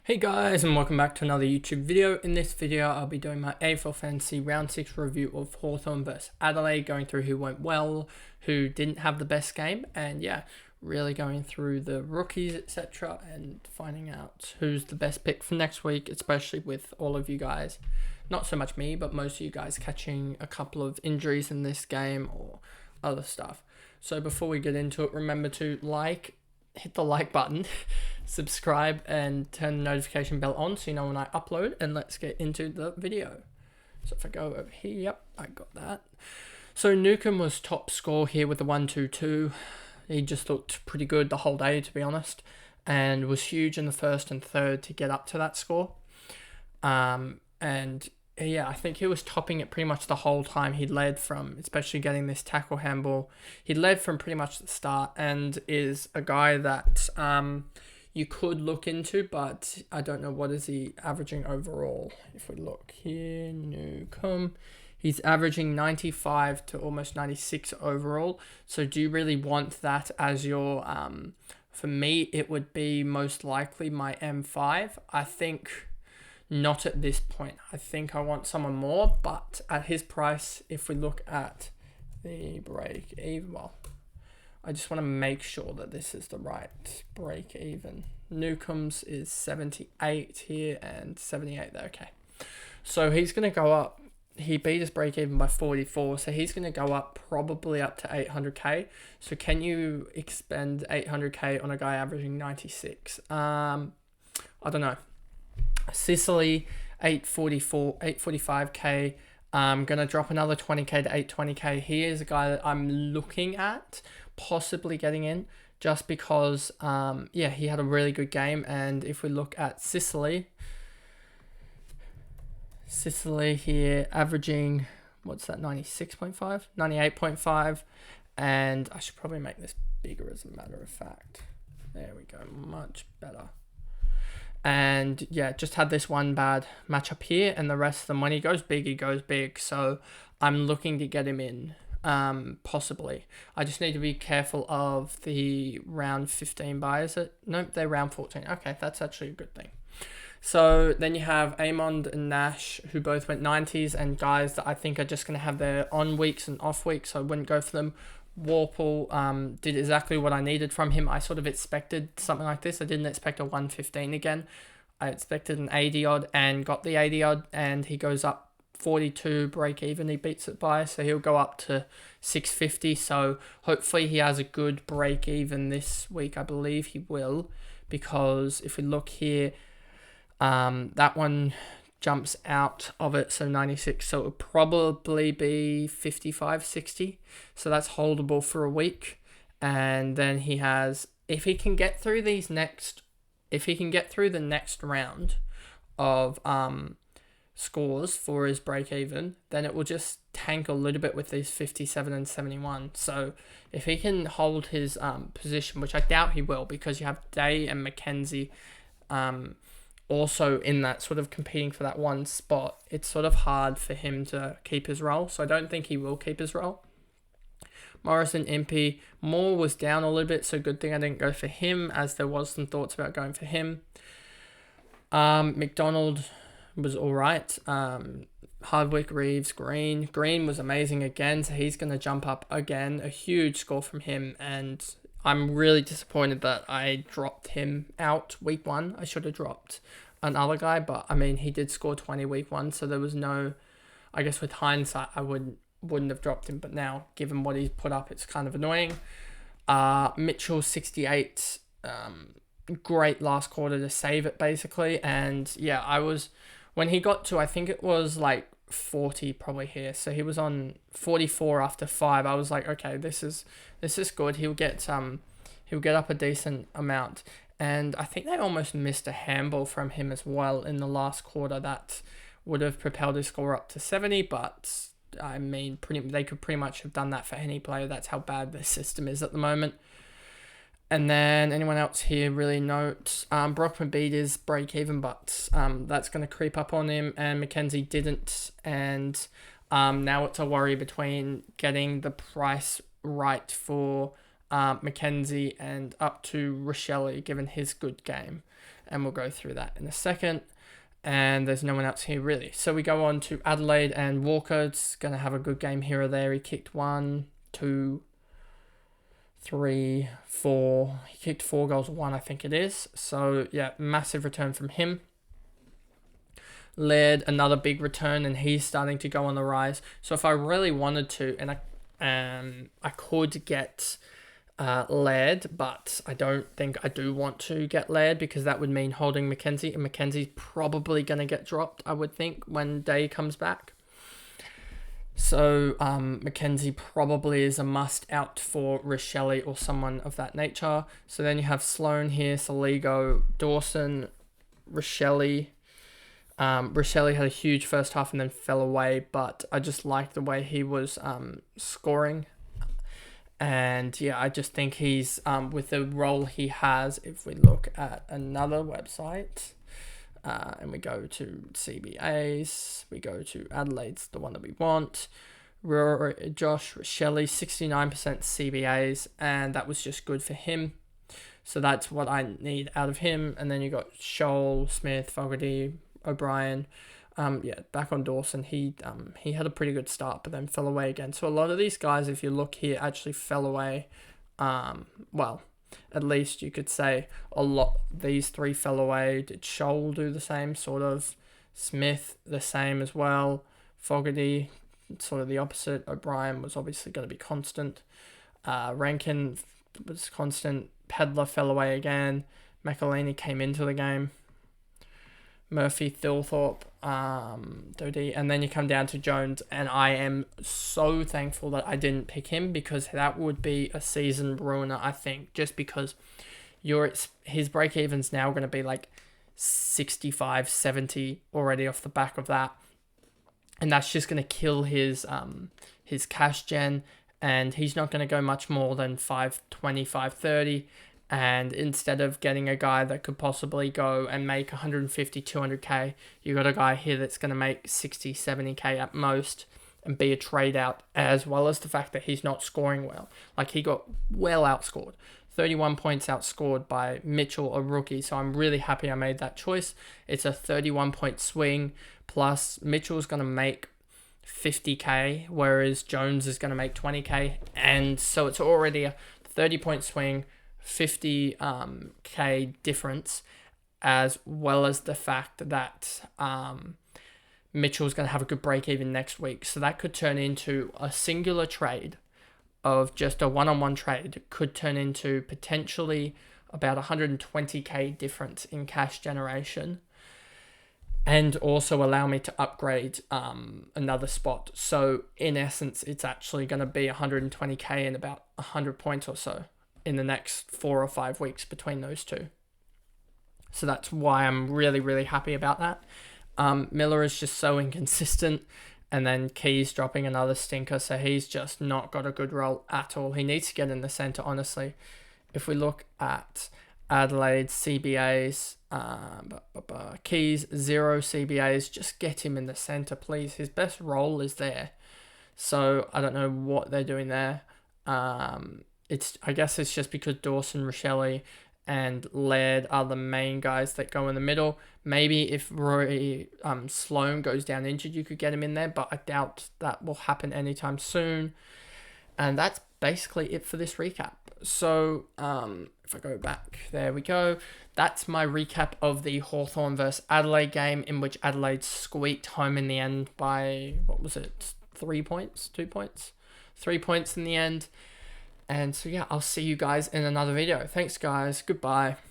Hey guys, and welcome back to another YouTube video. In this video, I'll be doing my AFL Fantasy Round 6 review of Hawthorn versus Adelaide, going through who went well, who didn't have the best game, and yeah, really going through the rookies, etc., and finding out who's the best pick for next week, especially with all of you guys, not so much me, but most of you guys catching a couple of injuries in this game or other stuff. So before we get into it, remember to hit the like button, subscribe, and turn the notification bell on so you know when I upload, and let's get into the video. So if I go over here, yep, I got that. So Newcomb was top score here with the 1-2-2. He just looked pretty good the whole day, to be honest, and was huge in the first and third to get up to that score. And yeah, I think he was topping it pretty much the whole time. He led from, especially getting this tackle handball, he led from pretty much the start, and is a guy that you could look into, but I don't know what is he averaging overall. If we look here, Newcomb, he's averaging 95 to almost 96 overall. So do you really want that as your, for me, it would be most likely my M5. I think not at this point. I think I want someone more, but at his price, if we look at the break even, well, I just want to make sure that this is the right break even. Newcomb's is 78 here and 78 there. Okay. So he's going to go up. He beat his break even by 44. So he's going to go up probably up to 800k. So can you expend 800k on a guy averaging 96? I don't know. Sicily, 845k. I'm going to drop another 20k to 820k. He is a guy that I'm looking at possibly getting in just because, yeah, he had a really good game. And if we look at Sicily here averaging, what's that, 96.5? 98.5. And I should probably make this bigger as a matter of fact. There we go, much better. And yeah, just had this one bad matchup here, and the rest of them, when he goes big, he goes big. So I'm looking to get him in, possibly. I just need to be careful of the round 15 buy, is it? Nope, they're round 14. Okay, that's actually a good thing. So then you have Amond and Nash, who both went 90s, and guys that I think are just going to have their on weeks and off weeks, so I wouldn't go for them. Warple did exactly what I needed from him. I sort of expected something like this. I didn't expect a 115 again. I expected an 80 odd and got the 80 odd, and he goes up 42 break even. He beats it by, so he'll go up to 650. So hopefully he has a good break even this week. I believe he will, because if we look here, that one jumps out of it, so 96, so it would probably be 55, 60, so that's holdable for a week. And then he has, if he can get through the next round of scores for his break even, then it will just tank a little bit with these 57 and 71. So if he can hold his position, which I doubt he will, because you have Day and Mackenzie also in that sort of competing for that one spot, it's sort of hard for him to keep his role. So I don't think he will keep his role. Morrison, Impey, Moore was down a little bit, so good thing I didn't go for him, as there was some thoughts about going for him. McDonald was all right. Hardwick, Reeves, Green was amazing again, so he's going to jump up again. A huge score from him, and I'm really disappointed that I dropped him out week 1. I should have dropped another guy, but I mean, he did score 20 week 1, so there was no, I guess with hindsight, I wouldn't have dropped him, but now, given what he's put up, it's kind of annoying. Mitchell, 68, great last quarter to save it, basically, and yeah, when he got to, I think it was like 40 probably here, so he was on 44 after 5. I was like, okay, this is good. He'll get up a decent amount, and I think they almost missed a handball from him as well in the last quarter that would have propelled his score up to 70, but I mean, they could pretty much have done that for any player. That's how bad the system is at the moment. And then anyone else here really note, Brockman beat his break even, but that's going to creep up on him, and Mackenzie didn't. And now it's a worry between getting the price right for Mackenzie and up to Rochelle, given his good game. and we'll go through that in a second. And there's no one else here really. So we go on to Adelaide, and Walker's going to have a good game here or there. He kicked 1, 2, 3, 4. He kicked 4 goals, 1 I think it is. So yeah, massive return from him. Laird, another big return, and he's starting to go on the rise. So if I really wanted to, and I could get Laird, but I don't think I do want to get Laird because that would mean holding Mackenzie, and Mackenzie's probably going to get dropped, I would think, when Day comes back. So Mackenzie probably is a must out for Rochelle or someone of that nature. So then you have Sloan here, Saligo, Dawson, Rochelle. Rochelle had a huge first half and then fell away, but I just like the way he was scoring. And yeah, I just think he's, with the role he has, if we look at another website, and we go to CBAs, we go to Adelaide's the one that we want. Josh Rochelle, 69% CBAs, and that was just good for him. So that's what I need out of him. And then you got Scholl, Smith, Fogarty, O'Brien. Back on Dawson, he had a pretty good start, but then fell away again. So a lot of these guys, if you look here, actually fell away. Well, at least you could say a lot. These 3 fell away. Did Scholl do the same, sort of? Smith, the same as well. Fogarty, sort of the opposite. O'Brien was obviously going to be constant. Rankin was constant. Pedler fell away again. McElhaney came into the game. Murphy, Thilthorpe, Dodie, and then you come down to Jones, and I am so thankful that I didn't pick him because that would be a season ruiner, I think, just because his break-even's now going to be like 65, 70 already off the back of that, and that's just going to kill his cash gen, and he's not going to go much more than 520, 530. And instead of getting a guy that could possibly go and make 150, 200k, you got a guy here that's going to make 60, 70k at most and be a trade out, as well as the fact that he's not scoring well. Like, he got well outscored. 31 points outscored by Mitchell, a rookie. So I'm really happy I made that choice. It's a 31 point swing, plus Mitchell's going to make 50k, whereas Jones is going to make 20k. And so it's already a 30 point swing, 50k difference, as well as the fact that Mitchell's going to have a good break even next week. So that could turn into a singular trade of just a one-on-one trade, could turn into potentially about 120k difference in cash generation, and also allow me to upgrade another spot. So in essence, it's actually going to be 120k and about 100 points or so in the next 4 or 5 weeks between those two. So that's why I'm really, really happy about that. Miller is just so inconsistent, and then Keys dropping another stinker, so he's just not got a good role at all. He needs to get in the centre, honestly. If we look at Adelaide CBAs, Keys, 0 CBAs, just get him in the centre, please. His best role is there. So I don't know what they're doing there. I guess it's just because Dawson, Rochelle, and Laird are the main guys that go in the middle. Maybe if Roy Sloan goes down injured, you could get him in there, but I doubt that will happen anytime soon. And that's basically it for this recap. So if I go back, there we go. That's my recap of the Hawthorn versus Adelaide game, in which Adelaide squeaked home in the end by, 3 points? 2 points? 3 points in the end. And so yeah, I'll see you guys in another video. Thanks guys. Goodbye.